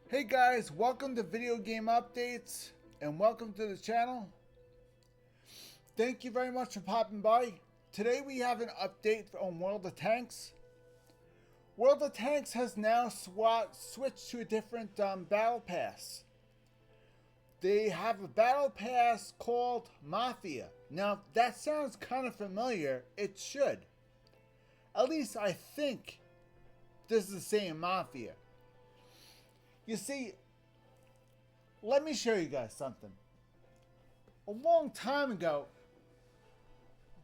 Hey guys, welcome to Video Game Updates and welcome to the channel. Thank you very much for popping by. Today we have an update on World of Tanks. World of Tanks has now switched to a different battle pass. They have a battle pass called Mafia. Now, if that sounds kind of familiar, it should. At least I think this is the same Mafia. You see, let me show you guys something. A long time ago,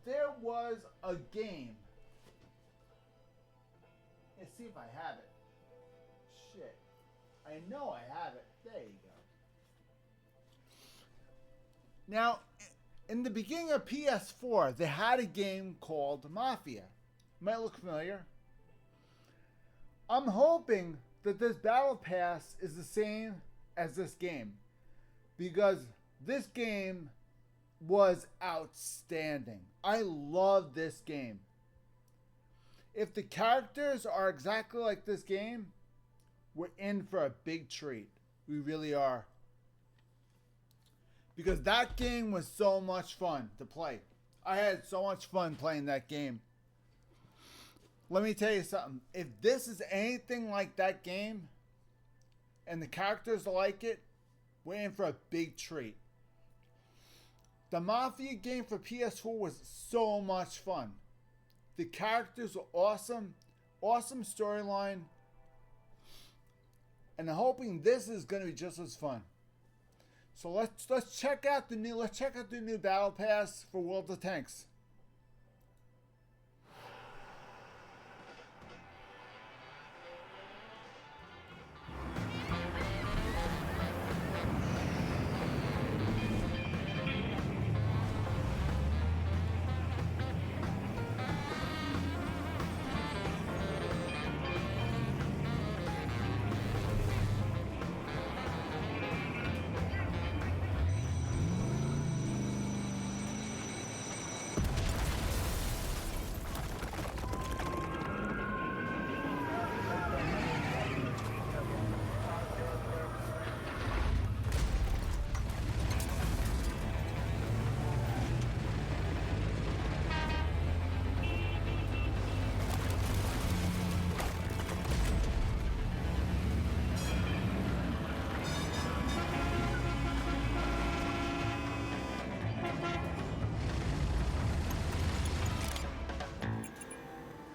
there was a game. Let's see if I have it. Shit. I know I have it. There you go. Now, in the beginning of PS4, they had a game called Mafia. Might look familiar. I'm hoping that this battle pass is the same as this game, because this game was outstanding. I love this game. If the characters are exactly like this game, we're in for a big treat. We really are. Because that game was so much fun to play. I had so much fun playing that game. Let me tell you something. If this is anything like that game, and the characters are like it, we're in for a big treat. The Mafia game for PS4 was so much fun. The characters were awesome. Awesome storyline. And I'm hoping this is going to be just as fun. So let's check out the new battle pass for World of Tanks.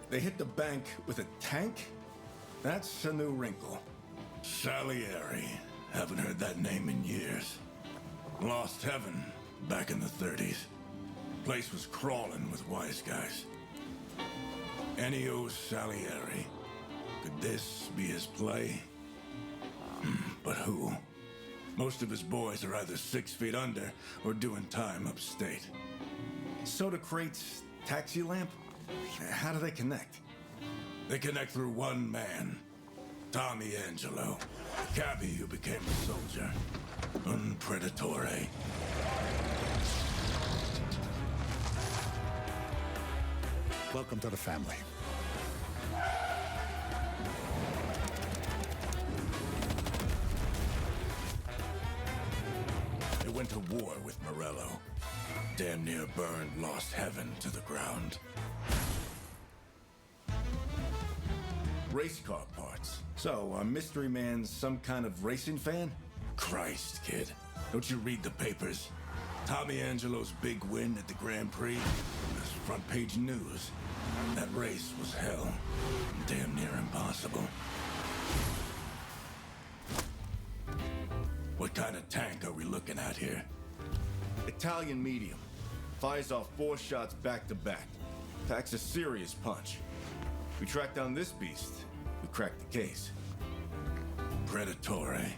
They hit the bank with a tank? That's a new wrinkle. Salieri. Haven't heard that name in years. Lost Heaven back in the 30s. Place was crawling with wise guys. Ennio Salieri. Could this be his play? But who? Most of his boys are either 6 feet under or doing time upstate. Soda crates, taxi lamp? How do they connect? They connect through one man. Tommy Angelo. Cabbie who became a soldier. Un Predatore. Welcome to the family. They went to war with Morello. Damn near burned Lost Heaven to the ground. Race car parts. So, our mystery man's some kind of racing fan? Christ, kid. Don't you read the papers? Tommy Angelo's big win at the Grand Prix? That's front page news. That race was hell. Damn near impossible. What kind of tank are we looking at here? Italian medium. Fires off 4 shots back to back. Packs a serious punch. We tracked down this beast. We cracked the case. Predatory.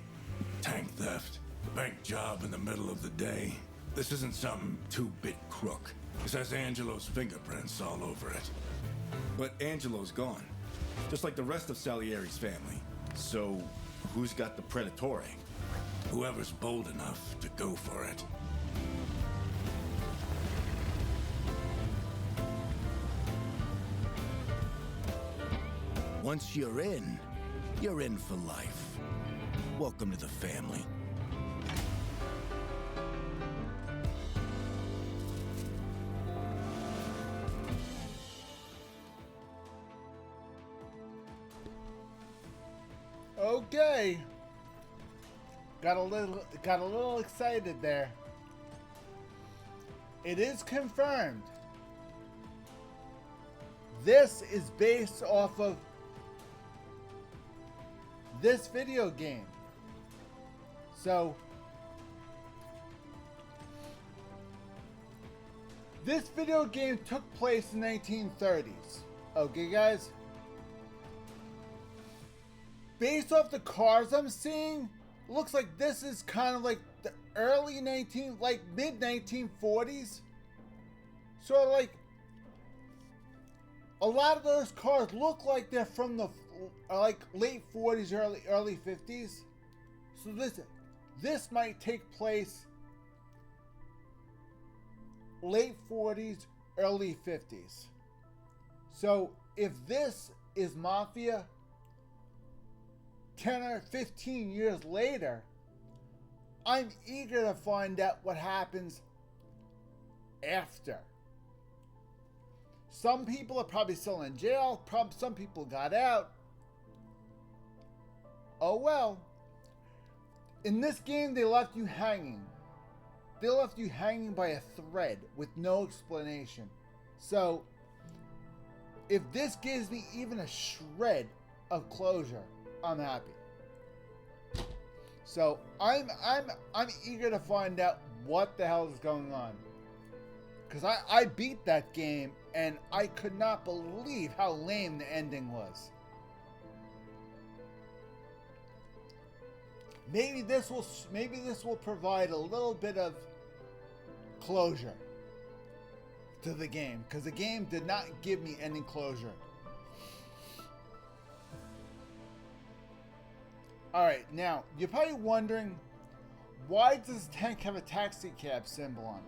Tank theft. Bank job in the middle of the day. This isn't some 2-bit crook. This has Angelo's fingerprints all over it. But Angelo's gone. Just like the rest of Salieri's family. So, who's got the Predatory? Whoever's bold enough to go for it. Once you're in for life. Welcome to the family. Okay. Got a little excited there. It is confirmed. This is based off of this video game. So this video game took place in the 1930s. Okay, guys? Based off the cars I'm seeing, looks like this is kind of like the early mid 1940s. So like a lot of those cars look like they're from the like late 40s, early 50s. So this might take place late 40s, early 50s. So if this is Mafia 10 or 15 years later, I'm eager to find out what happens after. Some people are probably still in jail. Some people got out. Oh well. In this game, they left you hanging. They left you hanging by a thread with no explanation. So, if this gives me even a shred of closure, I'm happy. So I'm eager to find out what the hell is going on. Because I beat that game and I could not believe how lame the ending was. Maybe this will provide a little bit of closure to the game, because the game did not give me any closure. Alright, now, you're probably wondering, why does this tank have a taxi cab symbol on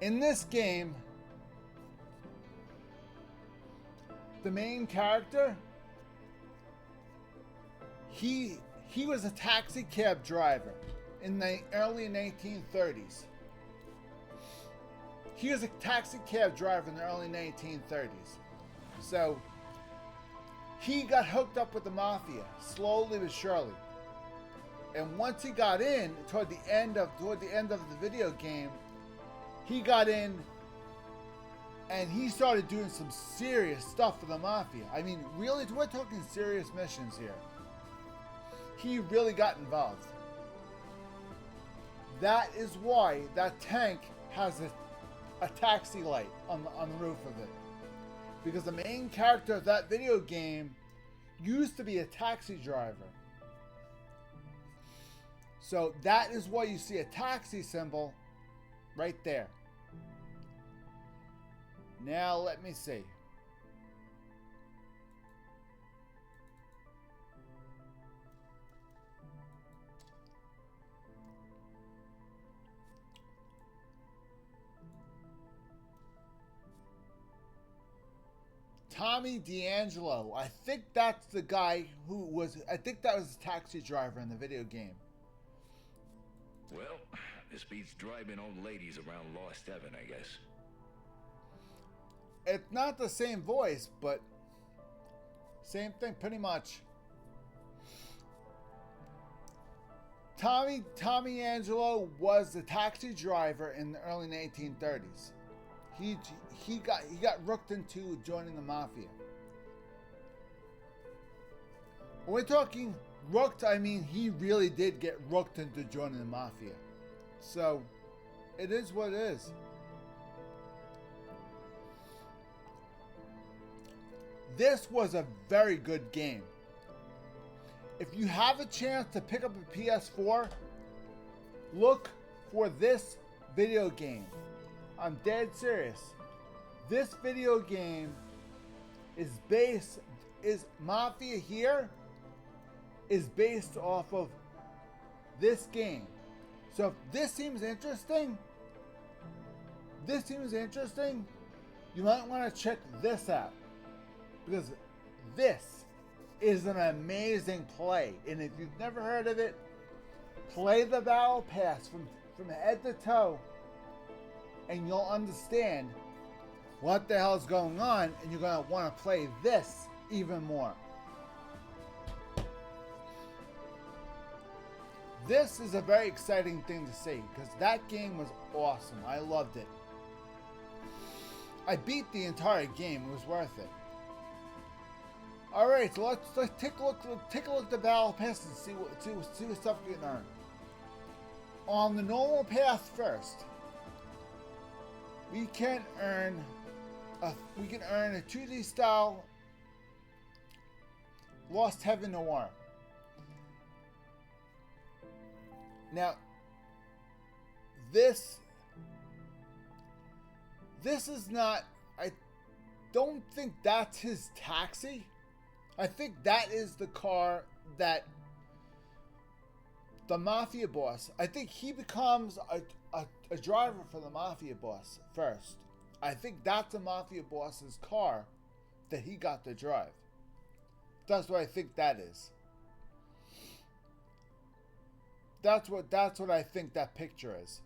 it? In this game, the main character, he was a taxi cab driver in the early 1930s. He was a taxi cab driver in the early 1930s. So, he got hooked up with the Mafia, slowly but surely. And once he got in, toward the end of the video game, he got in and he started doing some serious stuff for the Mafia. I mean, really, we're talking serious missions here. He really got involved. That is why that tank has a taxi light on the roof of it. Because the main character of that video game used to be a taxi driver. So that is why you see a taxi symbol right there. Now let me see. Tommy D'Angelo. I think that's the guy who was... I think that was the taxi driver in the video game. Well, this beats driving old ladies around Lost Heaven, I guess. It's not the same voice, but... same thing, pretty much. Tommy D'Angelo was the taxi driver in the early 1930s. He got rooked into joining the Mafia. When we're talking rooked, I mean he really did get rooked into joining the Mafia. So, it is what it is. This was a very good game. If you have a chance to pick up a PS4, look for this video game. I'm dead serious. This video game is Mafia here is based off of this game. So if this seems interesting, you might want to check this out. Because this is an amazing play. And if you've never heard of it, play the Battle Pass from head to toe, and you'll understand what the hell's going on, and you're going to want to play this even more. This is a very exciting thing to see, because that game was awesome. I loved it. I beat the entire game. It was worth it. Alright, so let's take a look at the Battle Pass and see what stuff you can earn. On the normal path first, we can earn a 2D style Lost Heaven Noir. Now, this is not, I don't think that's his taxi. I think that is the car that the Mafia boss, I think he becomes a driver for the Mafia boss first. I think that's the Mafia boss's car that he got to drive. That's what I think that is. That's what I think that picture is.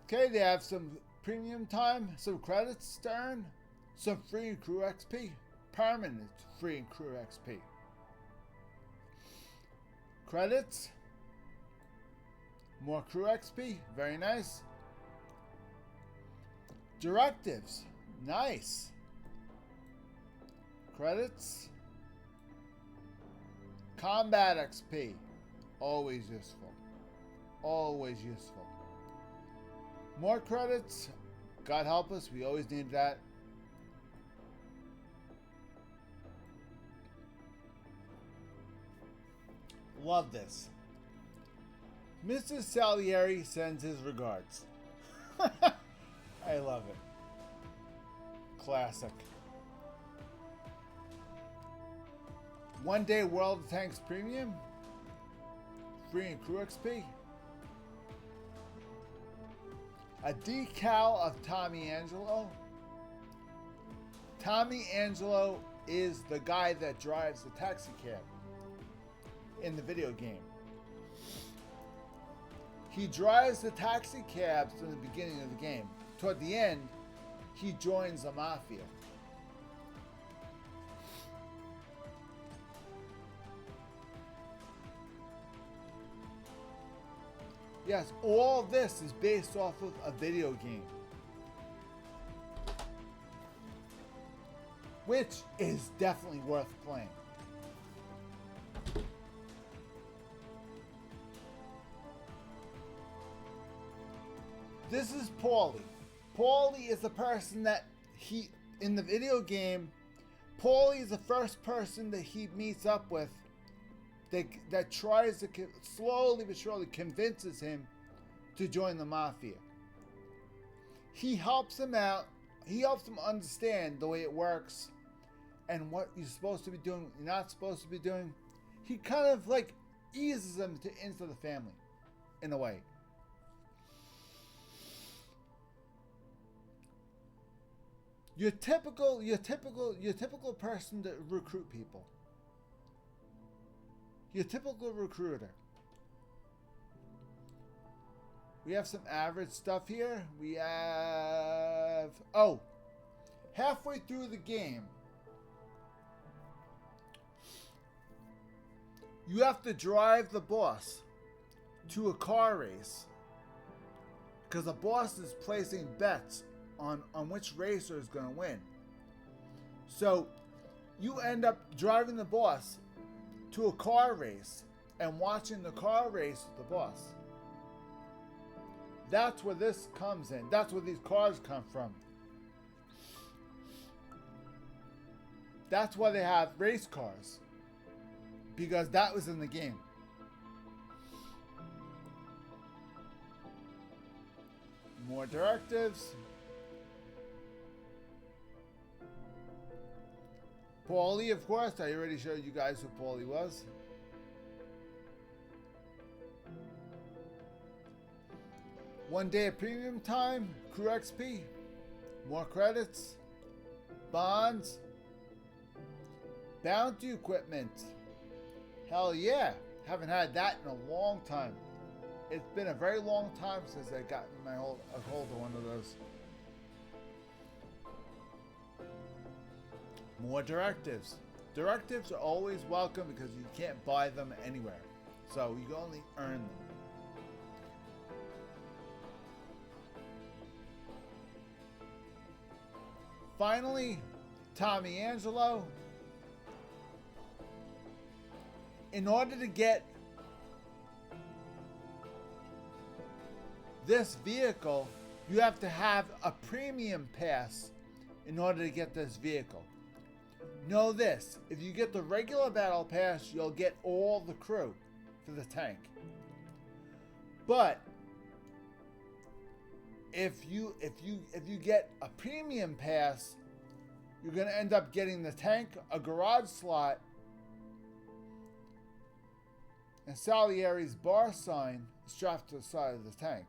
Okay, they have some premium time, some credits to earn, some free and crew XP, permanent free and crew XP. Credits, more crew XP, very nice. Directives, nice. Credits, combat XP, always useful. Always useful. More credits, God help us, we always need that. Love this. Mrs. Salieri sends his regards. I love it. Classic. One day World of Tanks Premium. Free and crew XP. A decal of Tommy Angelo. Tommy Angelo is the guy that drives the taxi cab in the video game. He drives the taxi cabs in the beginning of the game. Toward the end, he joins the Mafia. Yes, all of this is based off of a video game, which is definitely worth playing. This is Paulie. Paulie is the person that in the video game, Paulie is the first person that he meets up with that tries to slowly but surely convinces him to join the Mafia. He helps him out. He helps him understand the way it works and what you're supposed to be doing, what you're not supposed to be doing. He kind of like eases him into the family in a way. Your typical person to recruit people. Your typical recruiter. We have some average stuff here. We have... Oh! Halfway through the game, you have to drive the boss to a car race. Because the boss is placing bets on which racer is going to win. So, you end up driving the boss to a car race and watching the car race with the boss. That's where this comes in. That's where these cars come from. That's why they have race cars. Because that was in the game. More directives. Paulie, of course. I already showed you guys who Paulie was. One day of premium time, crew XP, more credits, bonds, Bounty equipment. Hell yeah. Haven't had that in a long time. It's been a very long time since I got a hold of one of those. More directives. Directives are always welcome because you can't buy them anywhere. So you can only earn them. Finally, Tommy Angelo. In order to get this vehicle, you have to have a premium pass in order to get this vehicle. Know this, if you get the regular battle pass, you'll get all the crew for the tank. But if you get a premium pass, you're going to end up getting the tank, a garage slot, and Salieri's bar sign strapped to the side of the tank.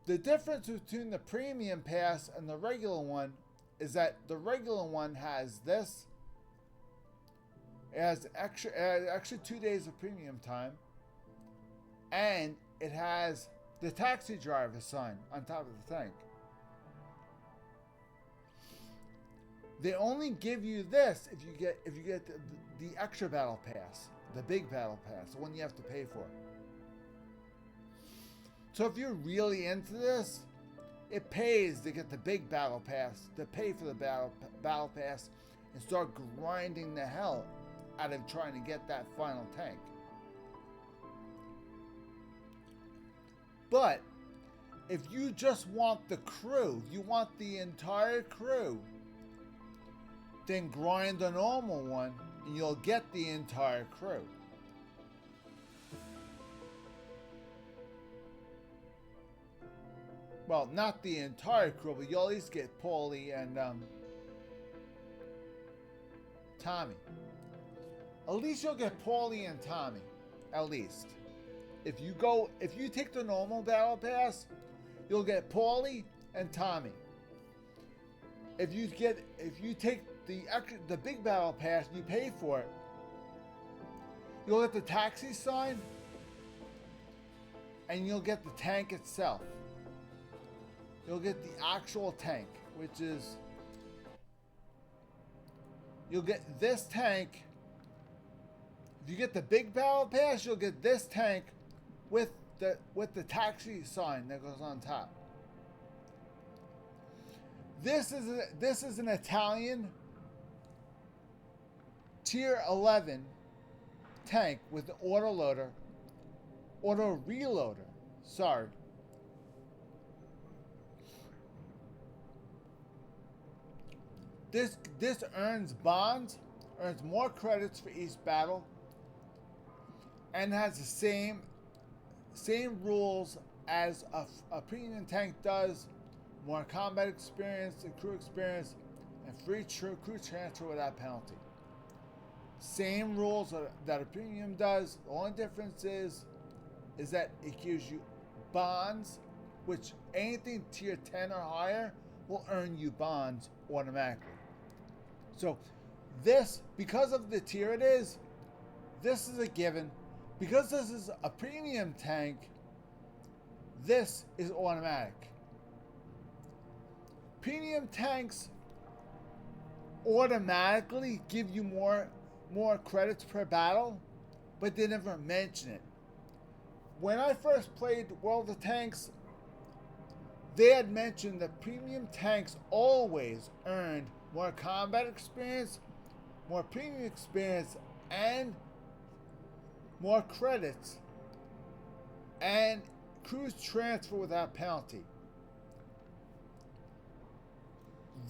The difference between the premium pass and the regular one is that the regular one has this. It has extra 2 days of premium time. And it has the taxi driver sign on top of the tank. They only give you this if you get the extra battle pass, the big battle pass, the one you have to pay for. So if you're really into this, it pays to get the big battle pass, to pay for the battle pass, and start grinding the hell out of trying to get that final tank. But if you just want the crew, you want the entire crew, then grind the normal one and you'll get the entire crew. Well, not the entire crew, but you'll at least get Paulie and Tommy. At least you'll get Paulie and Tommy. At least. If you take the normal battle pass, you'll get Paulie and Tommy. If you take the big battle pass and you pay for it, you'll get the taxi sign and you'll get the tank itself. You'll get the actual tank, which is, you'll get this tank. If you get the big battle pass, you'll get this tank with the taxi sign that goes on top. This is an Italian tier 11 tank with the auto reloader. Sorry. This earns bonds, earns more credits for each battle, and has the same rules as a premium tank does. More combat experience and crew experience, and free crew transfer without penalty. Same rules that a premium does. The only difference is that it gives you bonds, which anything tier 10 or higher will earn you bonds automatically. So this, because of the tier it is, this is a given. Because this is a premium tank, this is automatic. Premium tanks automatically give you more credits per battle, but they never mention it. When I first played World of Tanks, they had mentioned that premium tanks always earned more combat experience, more premium experience, and more credits, and crews transfer without penalty.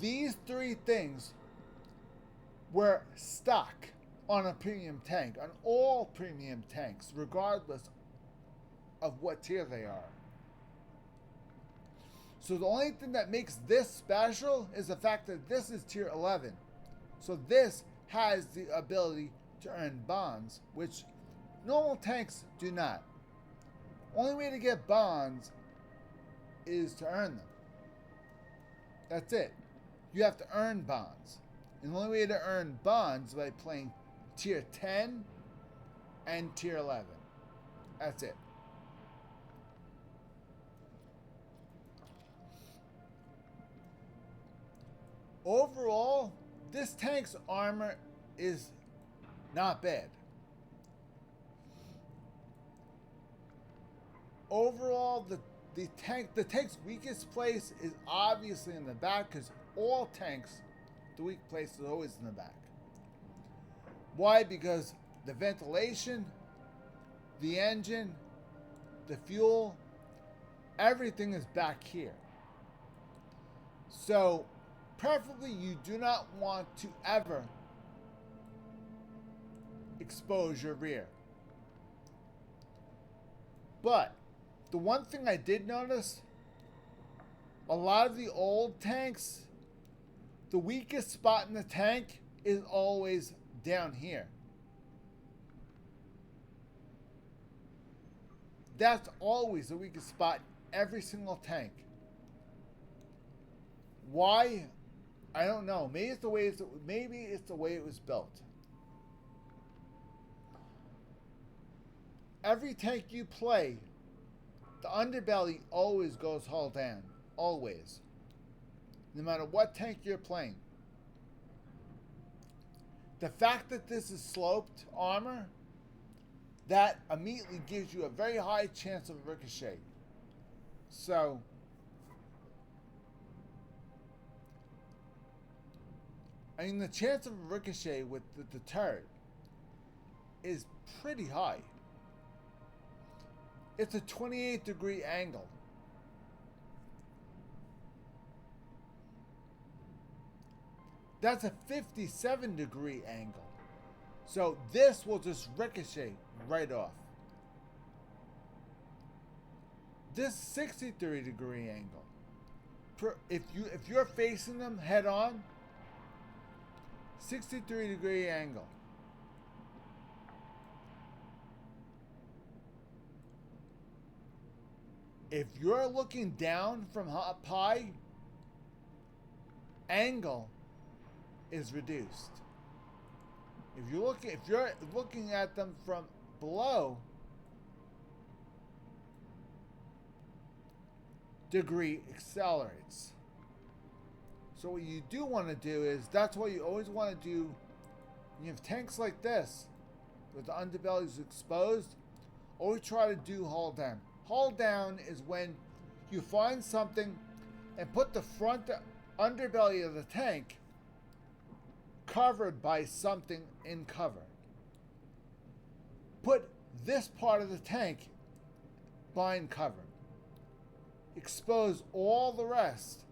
These three things were stock on a premium tank, on all premium tanks, regardless of what tier they are. So the only thing that makes this special is the fact that this is tier 11. So this has the ability to earn bonds, which normal tanks do not. Only way to get bonds is to earn them. That's it. you have to earn bonds. And the only way to earn bonds is by playing tier 10 and tier 11. That's it. Overall, this tank's armor is not bad. Overall, the tank's weakest place is obviously in the back, because all tanks, the weak place is always in the back. Why? Because the ventilation, the engine, the fuel, everything is back here. So, preferably you do not want to ever expose your rear. But the one thing I did notice, a lot of the old tanks, the weakest spot in the tank is always down here. That's always the weakest spot in every single tank. Why? I don't know. Maybe it's the way it was built. Every tank you play, the underbelly always goes hull down. Always. No matter what tank you're playing. The fact that this is sloped armor, that immediately gives you a very high chance of ricochet. So, I mean, the chance of a ricochet with the turret is pretty high. It's a 28-degree angle. That's a 57-degree angle. So this will just ricochet right off. This 63-degree angle. If you're facing them head on, 63-degree angle. If you're looking down from up high, angle is reduced. If you're looking at them from below, degree accelerates. So what you do want to do is, that's what you always want to do when you have tanks like this, with the underbelly is exposed, always try to do hull down. Hull down is when you find something and put the front underbelly of the tank covered by something in cover. Put this part of the tank behind cover. Expose all the rest.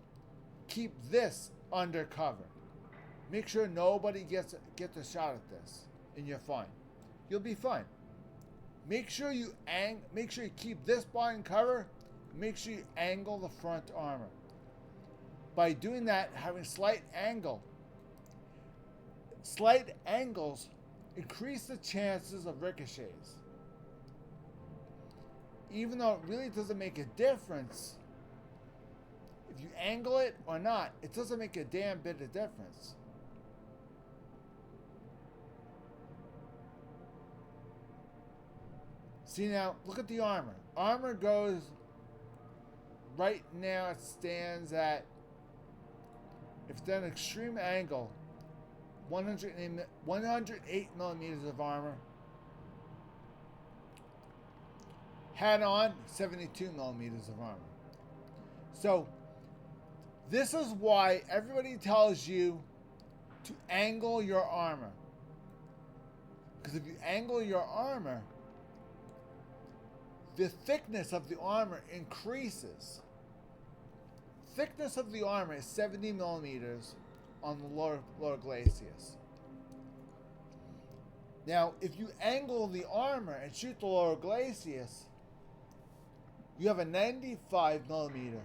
Keep this under cover. Make sure nobody gets a shot at this, and you're fine. You'll be fine. Make sure you keep this behind cover. Make sure you angle the front armor. By doing that, having slight angles increase the chances of ricochets. Even though it really doesn't make a difference if you angle it or not, it doesn't make a damn bit of difference. See now, look at the armor. Armor goes, right now it stands at, if it's at an extreme angle, 108 millimeters of armor. Head on, 72 millimeters of armor. So, this is why everybody tells you to angle your armor. Because if you angle your armor, the thickness of the armor increases. Thickness of the armor is 70 millimeters on the lower glacis. Now, if you angle the armor and shoot the lower glacis, you have a 95 millimeter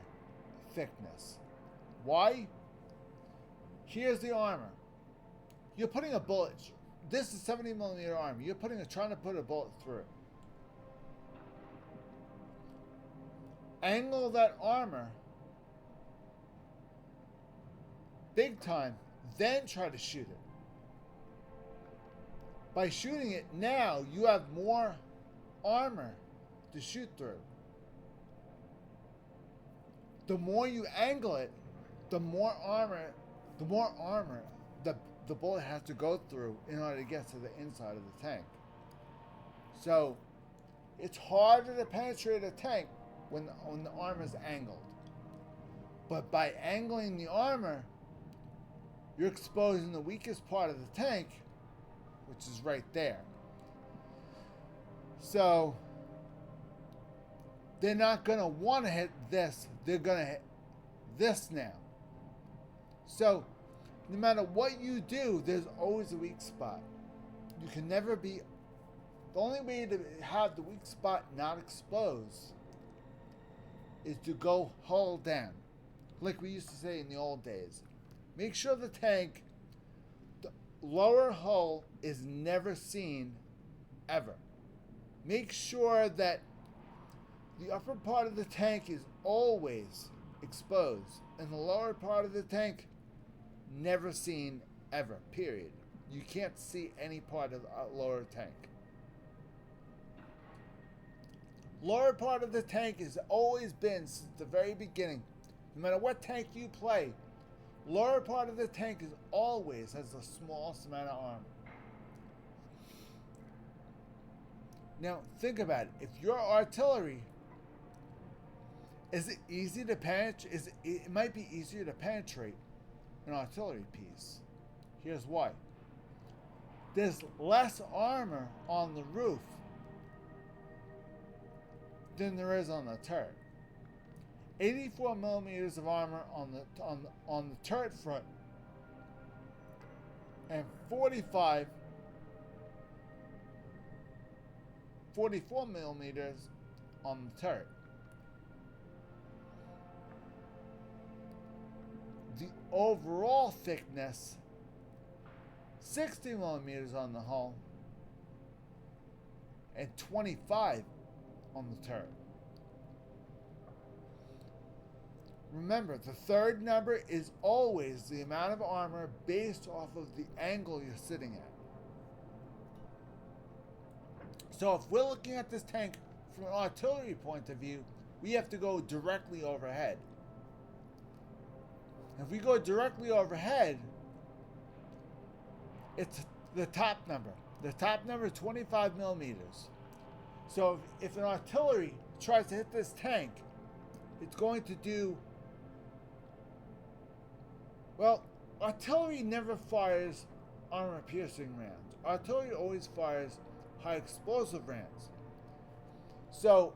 thickness. Why? Here's the armor. You're putting a bullet. This is 70 millimeter armor. You're trying to put a bullet through. Angle that armor big time, then try to shoot it. By shooting it now, you have more armor to shoot through. The more you angle it, the more armor the bullet has to go through in order to get to the inside of the tank. So it's harder to penetrate a tank when the armor is angled. But by angling the armor, you're exposing the weakest part of the tank, which is right there. So they're not going to want to hit this. They're going to hit this now. So no matter what you do, there's always a weak spot. You can never be... The only way to have the weak spot not exposed is to go hull down. Like we used to say in the old days. Make sure the tank, the lower hull is never seen ever. Make sure that the upper part of the tank is always exposed and the lower part of the tank never seen ever, period. You can't see any part of the lower tank. Lower part of the tank has always been, since the very beginning, no matter what tank you play, lower part of the tank is always has the smallest amount of armor. Now think about it. If your artillery, is it easy to penetrate? It might be easier to penetrate an artillery piece. Here's why. There's less armor on the roof than there is on the turret. 84 millimeters of armor on the turret front, and 44 millimeters on the turret. The overall thickness, 60 millimeters on the hull and 25 on the turret. Remember, the third number is always the amount of armor based off of the angle you're sitting at. So if we're looking at this tank from an artillery point of view, we have to go directly overhead. If we go directly overhead, it's the top number. The top number is 25 millimeters. So if an artillery tries to hit this tank, it's going to do... Well, artillery never fires armor-piercing rounds. Artillery always fires high-explosive rounds. So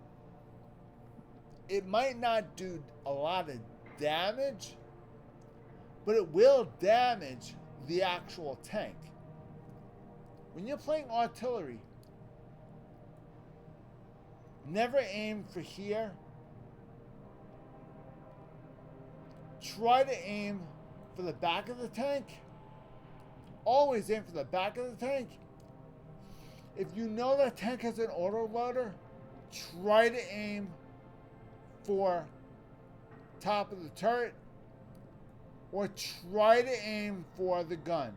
it might not do a lot of damage, but it will damage the actual tank. When you're playing artillery, never aim for here. Try to aim for the back of the tank. Always aim for the back of the tank. If you know that tank has an autoloader, try to aim for top of the turret, or try to aim for the gun.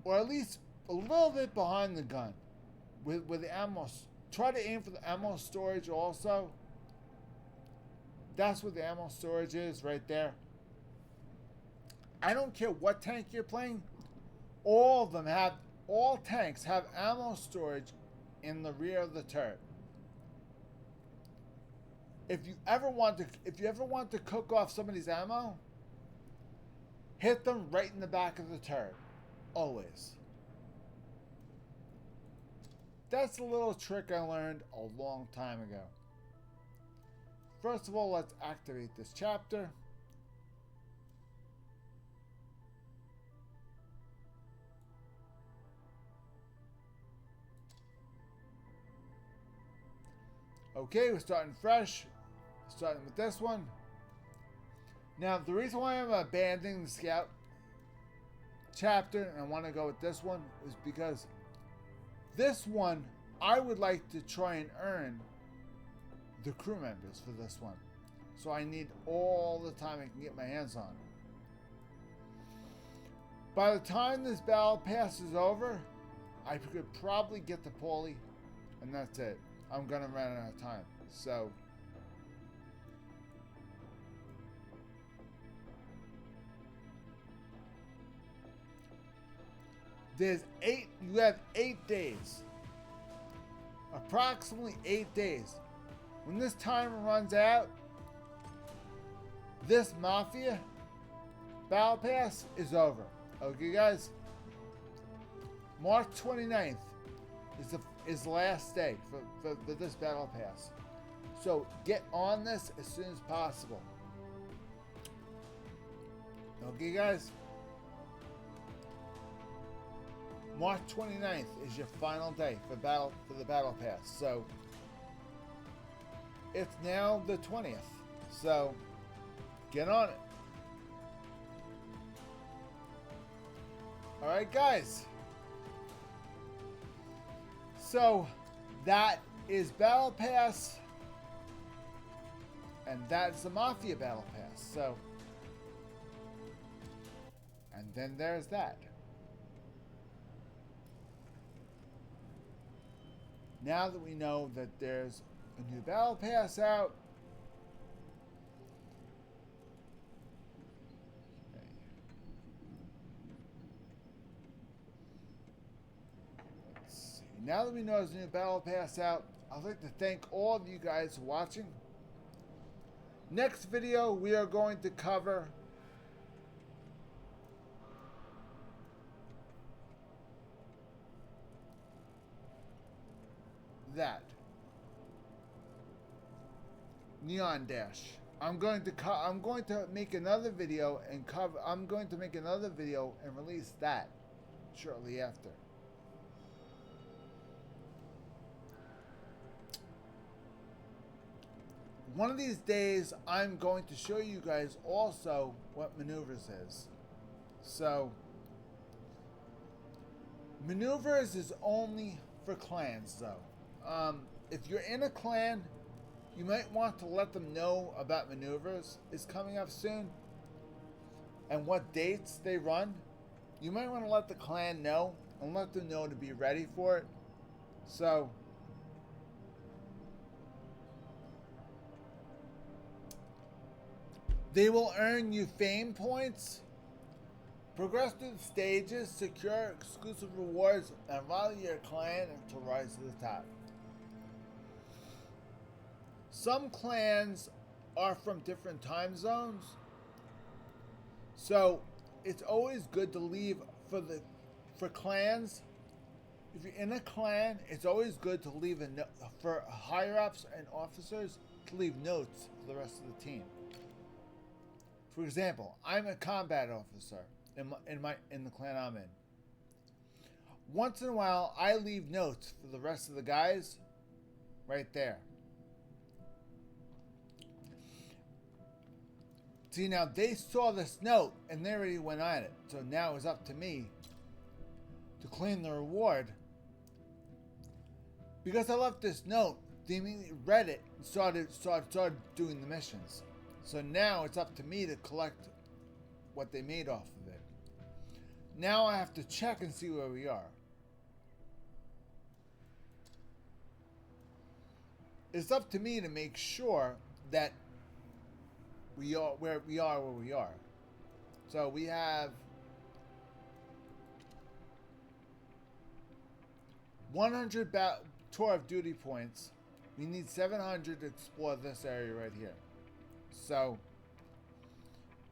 Or at least a little bit behind the gun with the ammo. Try to aim for the ammo storage also. That's what the ammo storage is right there. I don't care what tank you're playing. All tanks have ammo storage in the rear of the turret. If you ever want to cook off somebody's ammo, hit them right in the back of the turret. Always. That's a little trick I learned a long time ago. First of all, let's activate this chapter. Okay, we're starting fresh. Starting with this one. Now, the reason why I'm abandoning the scout chapter and I want to go with this one is because this one, I would like to try and earn the crew members for this one. So I need all the time I can get my hands on. By the time this battle pass is over, I could probably get the Paulie, and that's it. I'm gonna run out of time. So you have 8 days. Approximately 8 days. When this timer runs out, this Mafia battle pass is over. Okay, guys? March 29th is the last day for this battle pass. So get on this as soon as possible. Okay, guys? March 29th is your final day for the battle pass. So it's now the 20th. So get on it. Alright, guys. So that is Battle Pass. And that's the Mafia Battle Pass. So, and then there's that. Now that we know that there's a new Battle Pass out, now that we know there's a new Battle Pass out, I'd like to thank all of you guys for watching. Next video, we are going to cover that. Neon Dash. I'm going to make another video and release that shortly after. One of these days, I'm going to show you guys also what maneuvers is. So, maneuvers is only for clans, though. If you're in a clan, you might want to let them know about maneuvers. It's coming up soon, and what dates they run. You might want to let the clan know and let them know to be ready for it. So, they will earn you fame points, progress through the stages, secure exclusive rewards, and rally your clan to rise to the top. Some clans are from different time zones, so it's always good to leave for clans. If you're in a clan, it's always good to leave for higher ups and officers to leave notes for the rest of the team. For example, I'm a combat officer in the clan I'm in. Once in a while, I leave notes for the rest of the guys right there. See, now they saw this note and they already went on it. So now it's up to me to claim the reward. Because I left this note, they immediately read it and started doing the missions. So now it's up to me to collect what they made off of it. Now I have to check and see where we are. It's up to me to make sure that we are where we are. So we have 100 tour of duty points. We need 700 to explore this area right here. So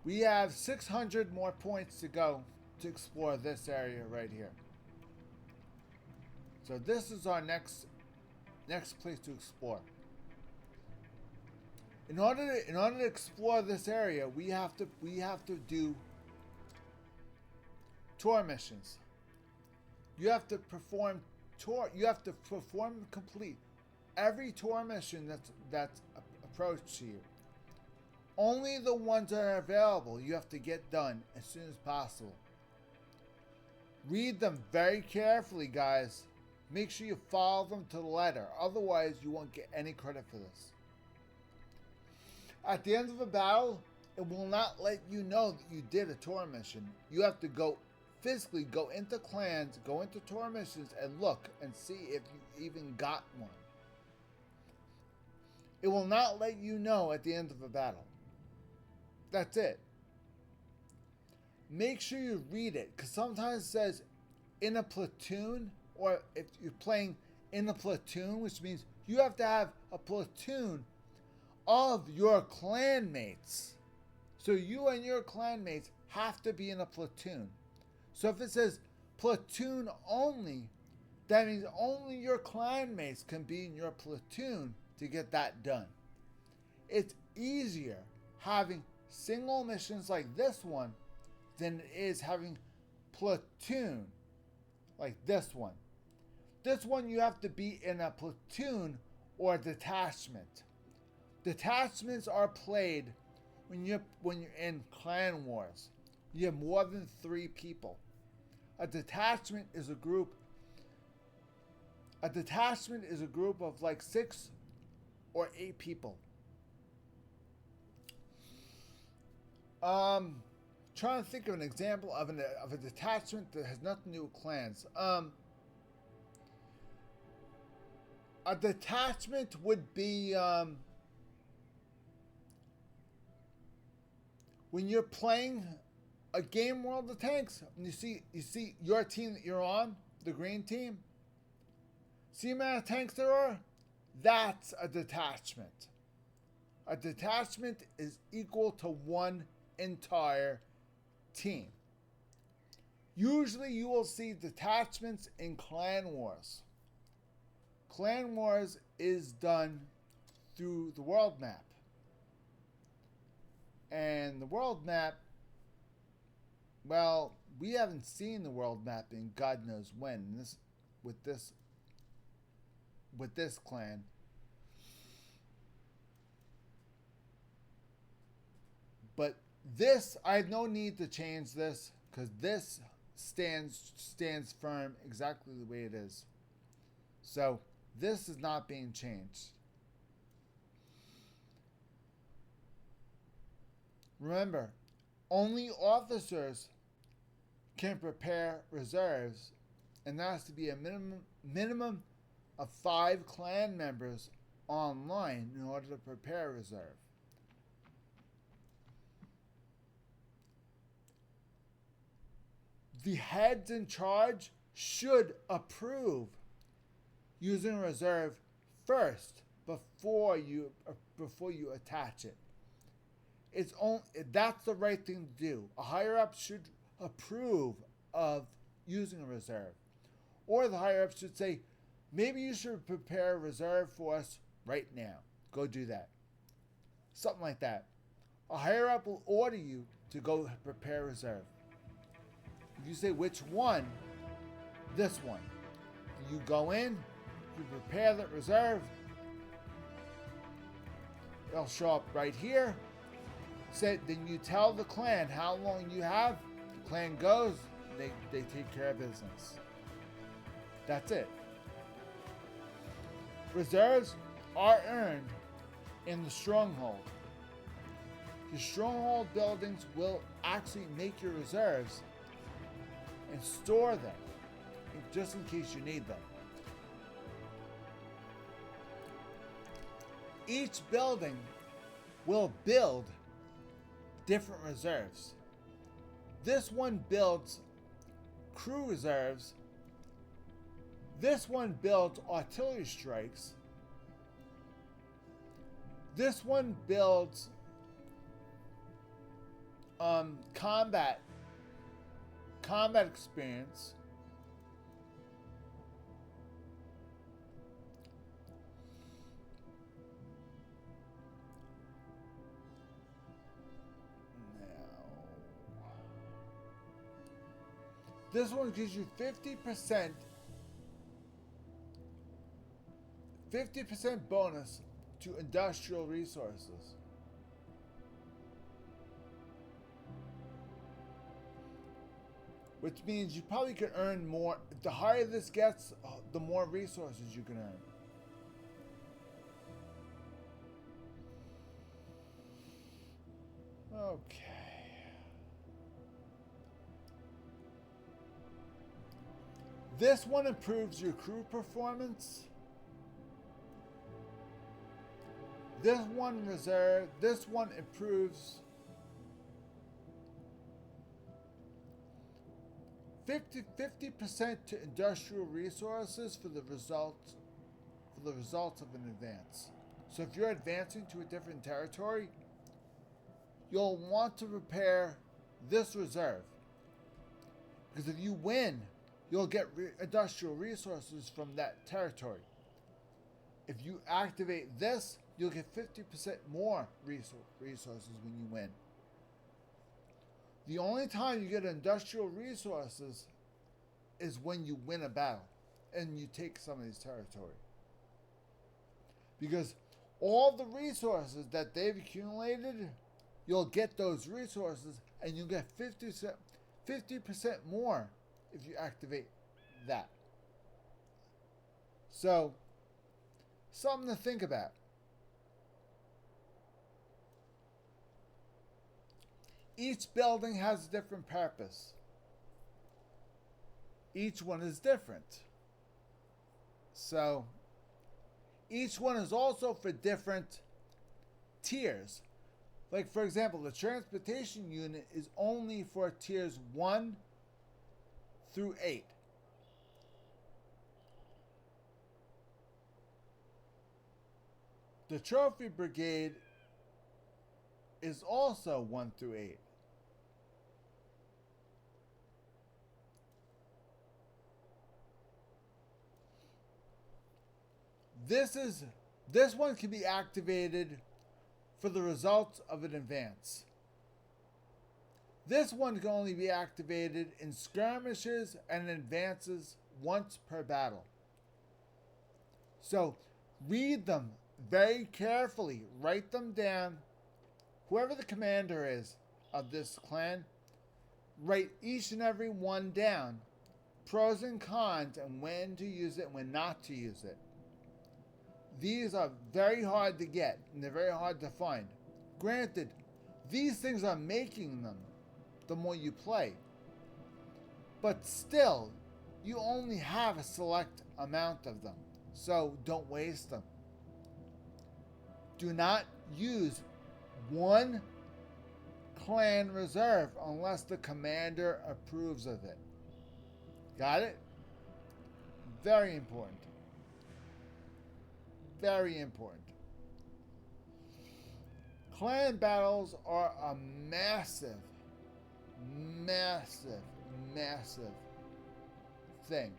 we have 600 more points to go to explore this area right here. So this is our next place to explore. In order to explore this area, we have to do tour missions. You have to complete every tour mission that's approached to you. Only the ones that are available you have to get done as soon as possible. Read them very carefully, guys. Make sure you follow them to the letter. Otherwise, you won't get any credit for this. At the end of a battle, it will not let you know that you did a tour mission. You have to go physically go into clans, go into tour missions, and look and see if you even got one. It will not let you know at the end of a battle. That's it. Make sure you read it, because sometimes it says in a platoon, or if you're playing in a platoon, which means you have to have a platoon of your clanmates. So you and your clanmates have to be in a platoon. So if it says platoon only, that means only your clanmates can be in your platoon to get that done. It's easier having single missions like this one than it is having platoon like this one. This one you have to be in a platoon or a detachment. Detachments are played when you're in clan wars. You have more than 3 people. A detachment is a group. A detachment is a group of like 6 or 8 people. Trying to think of an example of a detachment that has nothing to do with clans. A detachment would be when you're playing a game World of Tanks, and you see your team that you're on, the green team. See the amount of tanks there are? That's a detachment. A detachment is equal to one entire team. Usually you will see detachments in clan wars. Clan wars is done through the world map. And the world map, well, we haven't seen the world map in God knows when. With this clan. But this, I have no need to change this, because this stands firm exactly the way it is. So this is not being changed. Remember, only officers can prepare reserves, and that has to be a minimum of 5 clan members online in order to prepare a reserve. The heads in charge should approve using a reserve first before you attach it. That's the right thing to do. A higher up should approve of using a reserve, or the higher up should say, maybe you should prepare a reserve for us right now. Go do that. Something like that. A higher up will order you to go prepare a reserve. If you say which one, this one. You go in, you prepare that reserve. It'll show up right here. Then you tell the clan how long you have. The clan goes, they take care of business. That's it. Reserves are earned in the stronghold. The stronghold buildings will actually make your reserves and store them just in case you need them. Each building will build different reserves. This one builds crew reserves. This one builds artillery strikes. This one builds combat experience. This one gives you 50% bonus to industrial resources. Which means you probably could earn more. The higher this gets, the more resources you can earn. Okay. This one improves your crew performance. This one reserve. This one improves 50% to industrial resources for the results of an advance. So if you're advancing to a different territory, you'll want to repair this reserve. Because if you win, you'll get industrial resources from that territory. If you activate this, you'll get 50% more resources when you win. The only time you get industrial resources is when you win a battle and you take some of these territory. Because all the resources that they've accumulated, you'll get those resources and you'll get 50% more if you activate that. So, something to think about. Each building has a different purpose. Each one is different. So, each one is also for different tiers. Like, for example, the transportation unit is only for tiers 1 through 8. The trophy brigade is also 1 through 8. This one can be activated for the results of an advance. This one can only be activated in skirmishes and advances once per battle. So read them very carefully. Write them down. Whoever the commander is of this clan, write each and every one down. Pros and cons and when to use it and when not to use it. These are very hard to get and they're very hard to find. Granted, these things are making them the more you play. But still, you only have a select amount of them. So don't waste them. Do not use one clan reserve unless the commander approves of it. Got it? Very important. Very important. Clan battles are a massive thing.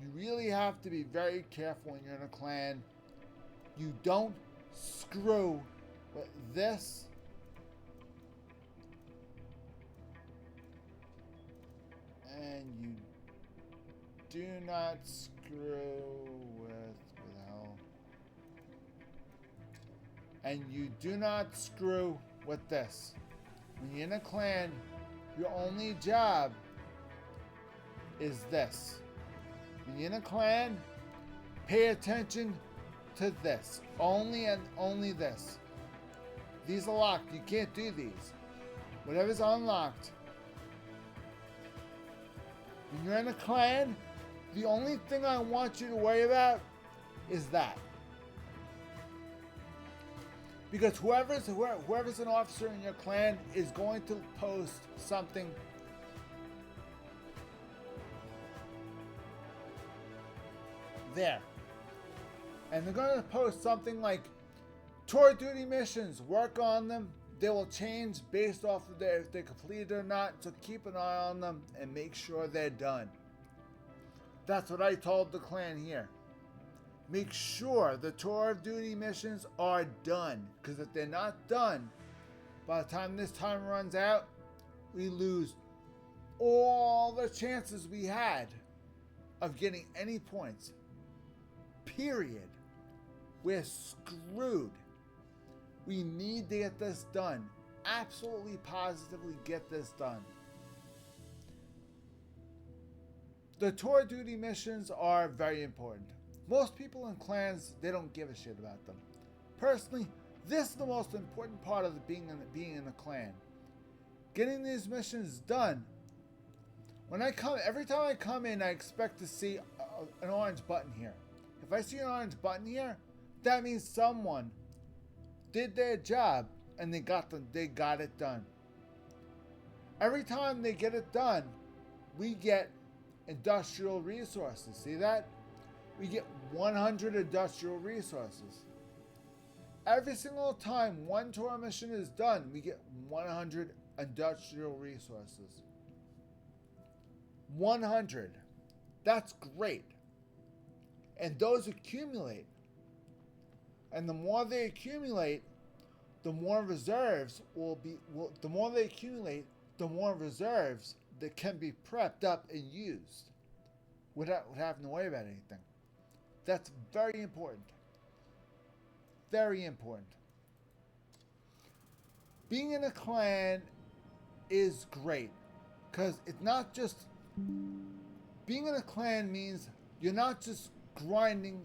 You really have to be very careful when you're in a clan. You don't screw with this. And you do not screw with and you do not screw with this. When you're in a clan, your only job is this. When you're in a clan, pay attention to this. Only and only this. These are locked. You can't do these. Whatever's unlocked. When you're in a clan, the only thing I want you to worry about is that. Because whoever's an officer in your clan is going to post something there. And they're going to post something like tour duty missions, work on them. They will change based off of if they're completed or not. So keep an eye on them and make sure they're done. That's what I told the clan here. Make sure the tour of duty missions are done. Because if they're not done, by the time this time runs out, we lose all the chances we had of getting any points. Period. We're screwed. We need to get this done. Absolutely, positively get this done. The tour duty missions are very important. Most people in clans, they don't give a shit about them. Personally, This is the most important part of being in a clan. Getting these missions done. Every time I come in, I expect to see an orange button here. If I see an orange button here, that means someone did their job and they got it done. Every time they get it done, we get industrial resources. See that? We get 100 industrial resources. Every single time one tour mission is done, we get 100 industrial resources. 100. That's great. And those accumulate. And the more they accumulate, the more reserves the more they accumulate, the more reserves that can be prepped up and used without having to worry about anything. That's very important. Very important. Being in a clan is great because it's not just being in a clan means you're not just grinding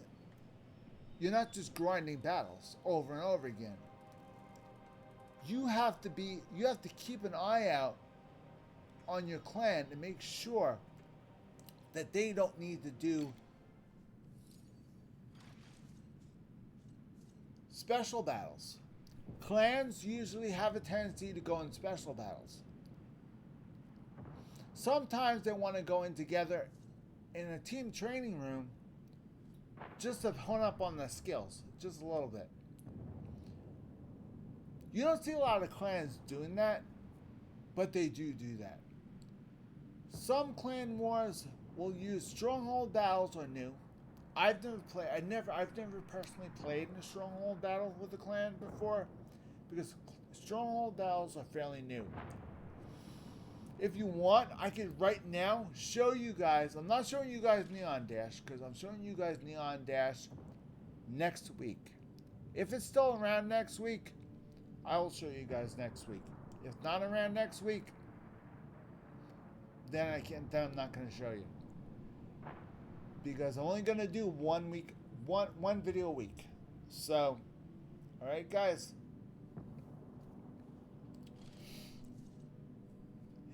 battles over and over again. You have to keep an eye out on your clan to make sure that they don't need to do special battles. Clans usually have a tendency to go in special battles. Sometimes they want to go in together in a team training room just to hone up on their skills, just a little bit. You don't see a lot of clans doing that, but they do that. Some clan wars will use stronghold battles or new. I've never personally played in a stronghold battle with a clan before because stronghold battles are fairly new. If you want, I could right now show you guys. I'm not showing you guys Neon Dash because I'm showing you guys Neon Dash next week. If it's still around next week, I will show you guys next week. If not around next week, then I'm not going to show you. Because I'm only going to do one video a week. So, alright guys.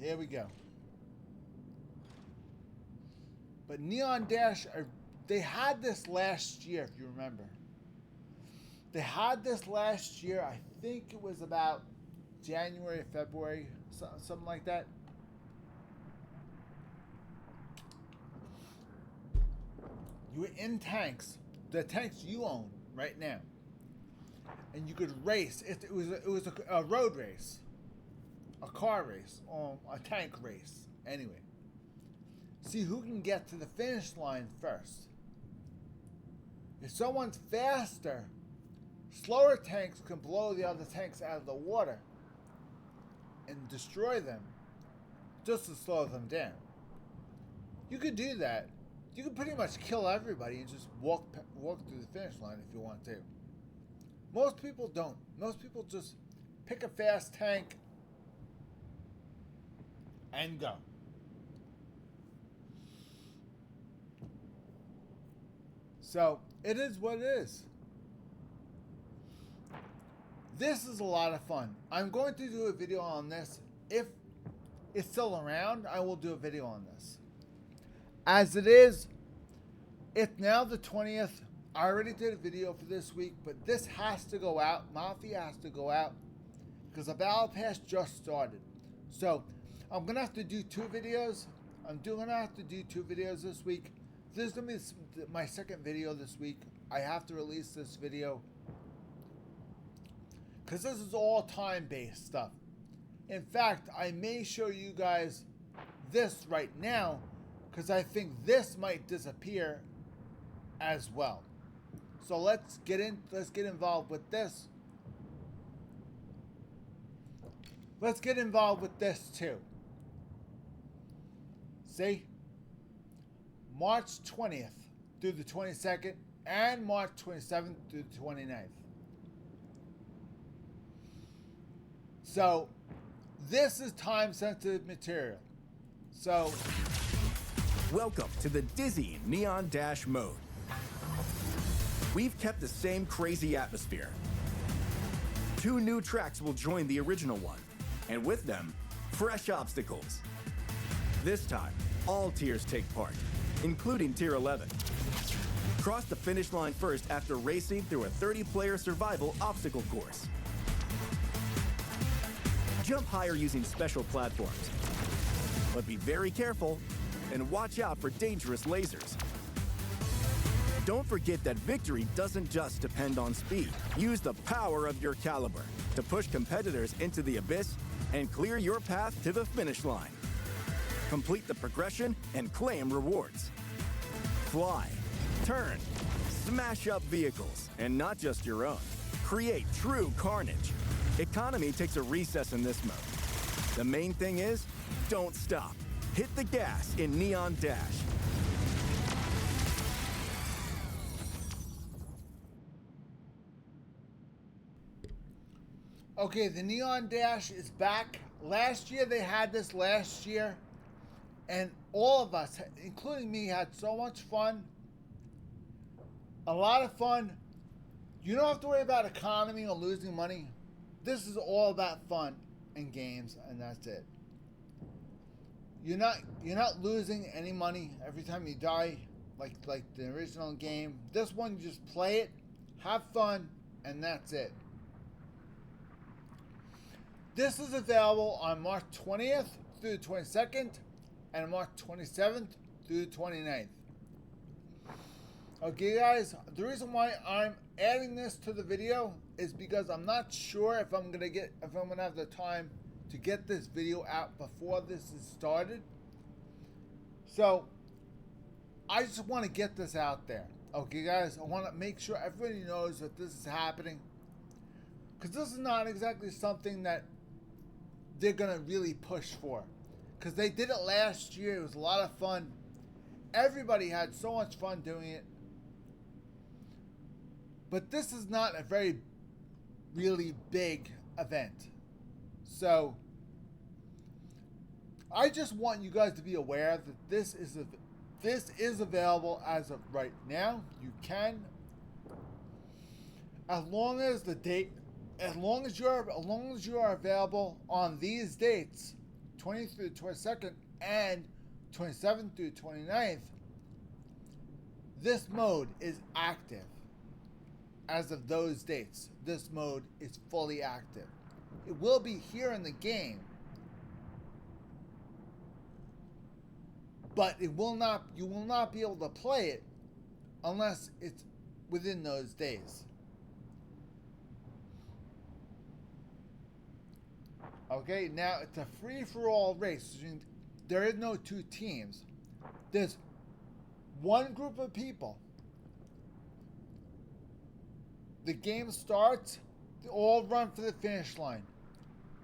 Here we go. But Neon Dash, they had this last year, if you remember. They had this last year, I think it was about January, February, something like that. You were in tanks, the tanks you own right now, and you could race. It was a road race, a car race, or a tank race. Anyway, see who can get to the finish line first. If someone's faster, slower tanks can blow the other tanks out of the water and destroy them, just to slow them down. You could do that. You can pretty much kill everybody and just walk through the finish line if you want to. Most people don't. Most people just pick a fast tank and go. So, it is what it is. This is a lot of fun. I'm going to do a video on this. If it's still around, I will do a video on this. As it is, it's now the 20th. I already did a video for this week, but this has to go out. Mafia has to go out because the Battle Pass just started. So I'm going to have to do 2 videos. I'm going to have to do 2 videos this week. This is going to be my second video this week. I have to release this video because this is all time-based stuff. In fact, I may show you guys this right now because I think this might disappear as well. So let's get involved with this. Let's get involved with this too. See? March 20th through the 22nd and March 27th through the 29th. So this is time-sensitive material. So welcome to the dizzying Neon Dash mode. We've kept the same crazy atmosphere, 2 new tracks will join the original one, and with them, fresh obstacles. This time, all tiers take part, including Tier 11. Cross the finish line first after racing through a 30-player survival obstacle course. Jump higher using special platforms. But be very careful and watch out for dangerous lasers. Don't forget that victory doesn't just depend on speed. Use the power of your caliber to push competitors into the abyss and clear your path to the finish line. Complete the progression and claim rewards. Fly, turn, smash up vehicles, and not just your own. Create true carnage. Economy takes a recess in this mode. The main thing is, don't stop. Hit the gas in Neon Dash. Okay, the Neon Dash is back. Last year, they had this last year. And all of us, including me, had so much fun. A lot of fun. You don't have to worry about economy or losing money. This is all about fun and games, and that's it. You're not losing any money every time you die, like the original game. This one, you just play it, have fun, and that's it. This is available on March 20th through the 22nd and March 27th through the 29th. Okay, guys, the reason why I'm adding this to the video is because I'm not sure if I'm gonna have the time to get this video out before this is started. So I just want to get this out there. Okay, guys, I want to make sure everybody knows that this is happening, because this is not exactly something that they're gonna really push for, because they did it last year. It was a lot of fun. Everybody had so much fun doing it. But this is not a very really big event. So I just want you guys to be aware that this is available as of right now. You can, as long as you are available on these dates, 20th through the 22nd and 27th through the 29th, this mode is active. As of those dates, this mode is fully active. It will be here in the game, but you will not be able to play it unless it's within those days. Okay, now it's a free-for-all race. There is no 2 teams. There's one group of people. The game starts, they all run for the finish line.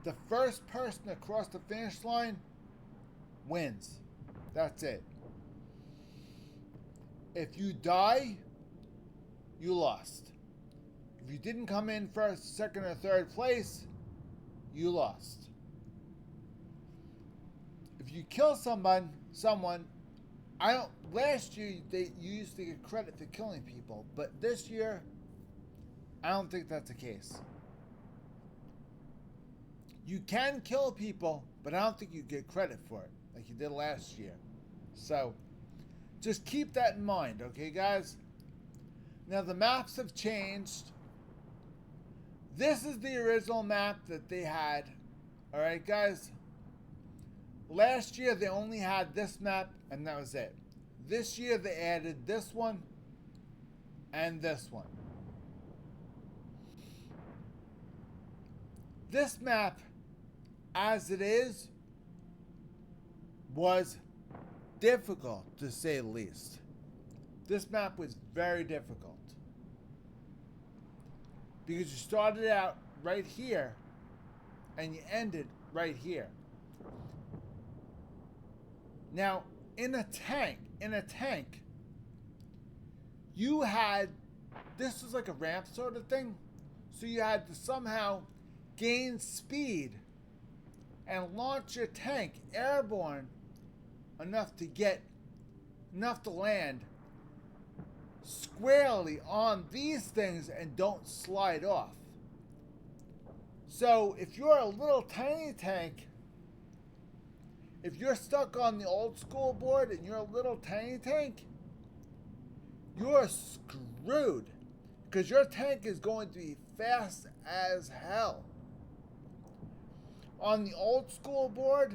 The first person to cross the finish line wins. That's it. If you die, you lost. If you didn't come in first, second, or third place, you lost. If you kill someone, last year you used to get credit for killing people, but this year, I don't think that's the case. You can kill people, but I don't think you get credit for it like you did last year. So, just keep that in mind, okay, guys? Now, the maps have changed. This is the original map that they had. Alright, guys? Last year, they only had this map, and that was it. This year, they added this one and this one. This map, as it is, was difficult, to say the least. This map was very difficult, because you started out right here and you ended right here. Now, in a tank, you had, this was like a ramp sort of thing, so you had to somehow gain speed and launch your tank airborne enough to land squarely on these things and don't slide off. So if you're a little tiny tank, if you're stuck on the old school board and you're a little tiny tank, you're screwed. Because your tank is going to be fast as hell. On the old school board,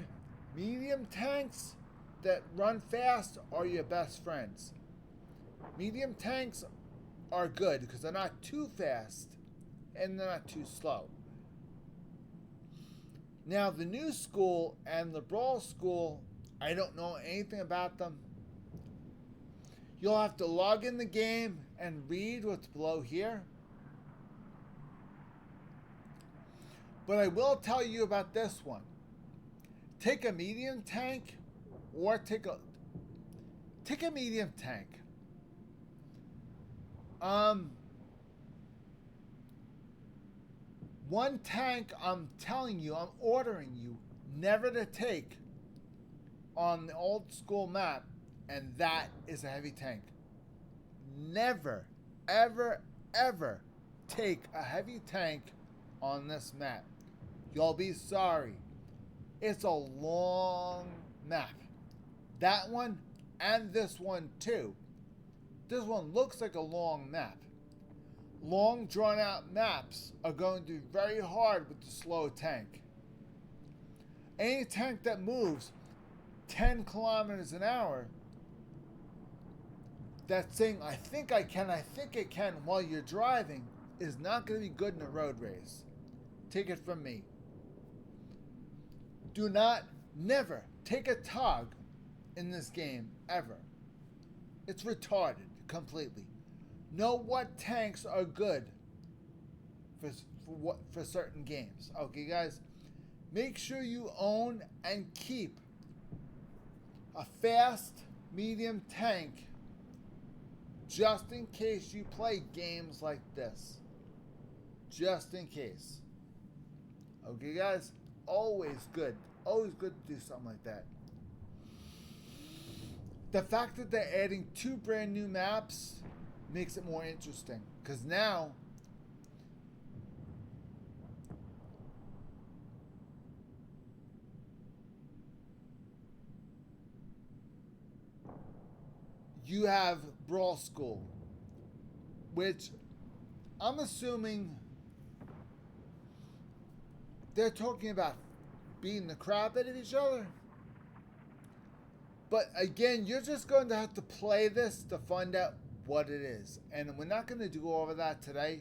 medium tanks that run fast are your best friends. Medium tanks are good because they're not too fast and they're not too slow. Now, the new school and the brawl school, I don't know anything about them. You'll have to log in the game and read what's below here. But I will tell you about this one. Take a medium tank or take a medium tank. One tank I'm telling you, I'm ordering you never to take on the old school map, and that is a heavy tank. Never, ever, ever take a heavy tank on this map. You'll be sorry. It's a long map. That one and this one too. This one looks like a long map. Long drawn out maps are going to be very hard with the slow tank. Any tank that moves 10 kilometers an hour that's saying, I think it can while you're driving is not going to be good in a road race. Take it from me. Do not, never take a TOG in this game, ever. It's retarded completely. Know what tanks are good for certain games. Okay, guys? Make sure you own and keep a fast, medium tank just in case you play games like this. Just in case. Okay, guys? Always good. Always good to do something like that. The fact that they're adding 2 brand new maps makes it more interesting. Because now, you have Brawl School, which I'm assuming they're talking about beating the crap out of each other. But again, you're just going to have to play this to find out what it is. And we're not going to go over that today.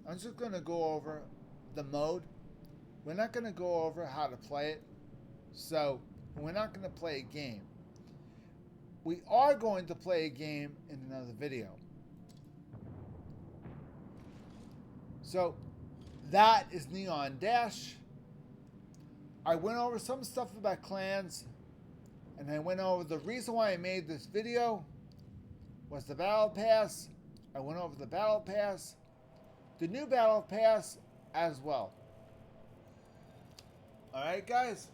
I'm just going to go over the mode. We're not going to go over how to play it. So, we're not going to play a game. We are going to play a game in another video. So, that is Neon Dash. I went over some stuff about clans. And I went over the reason why I made this video was the Battle Pass. I went over the Battle Pass. The new Battle Pass as well. Alright, guys?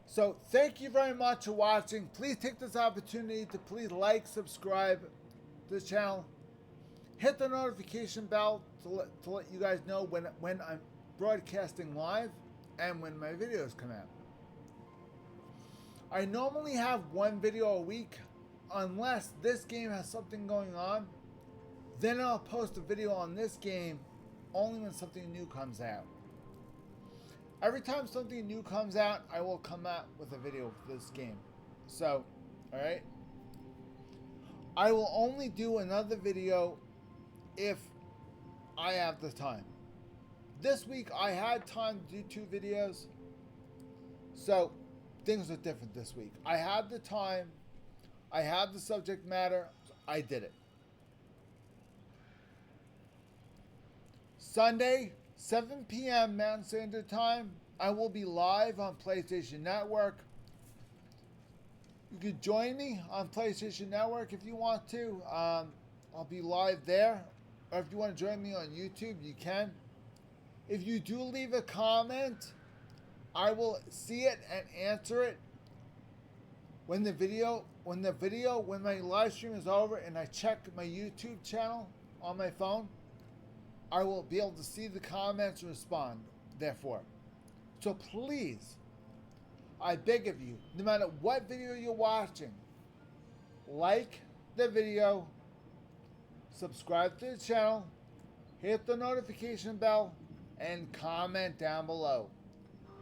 So, thank you very much for watching. Please take this opportunity to please like, subscribe to the channel. Hit the notification bell to let you guys know when I'm broadcasting live and when my videos come out. I normally have 1 video a week unless this game has something going on. Then I'll post a video on this game only when something new comes out. Every time something new comes out, I will come out with a video for this game. So, alright? I will only do another video if I have the time. This week I had time to do 2 videos. So, things are different this week. I had the time. I had the subject matter. I did it. Sunday, 7 p.m. Mountain Standard Time. I will be live on PlayStation Network. You could join me on PlayStation Network if you want to. I'll be live there. Or if you want to join me on YouTube, you can. If you do leave a comment, I will see it and answer it when my live stream is over and I check my YouTube channel on my phone. I will be able to see the comments and respond, therefore. So please, I beg of you, no matter what video you're watching, like the video, subscribe to the channel, hit the notification bell, and comment down below.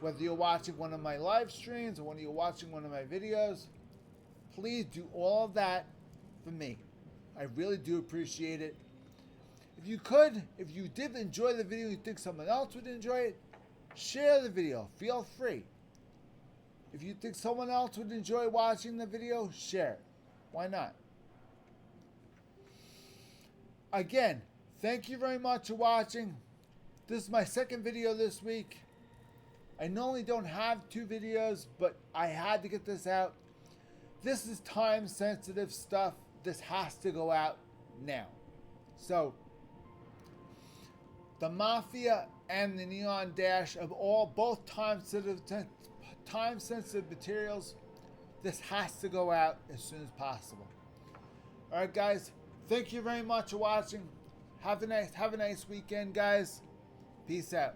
Whether you're watching one of my live streams or whether you're watching one of my videos, please do all of that for me. I really do appreciate it. If you could, if you did enjoy the video, you think someone else would enjoy it, share the video. Feel free. If you think someone else would enjoy watching the video, share it. Why not? Again, thank you very much for watching. This is my second video this week. I normally don't have 2 videos, but I had to get this out. This is time sensitive stuff. This has to go out now. So, the Mafia and the Neon Dash of both time sensitive materials. This has to go out as soon as possible. Alright guys, thank you very much for watching. Have a nice weekend, guys. Peace out.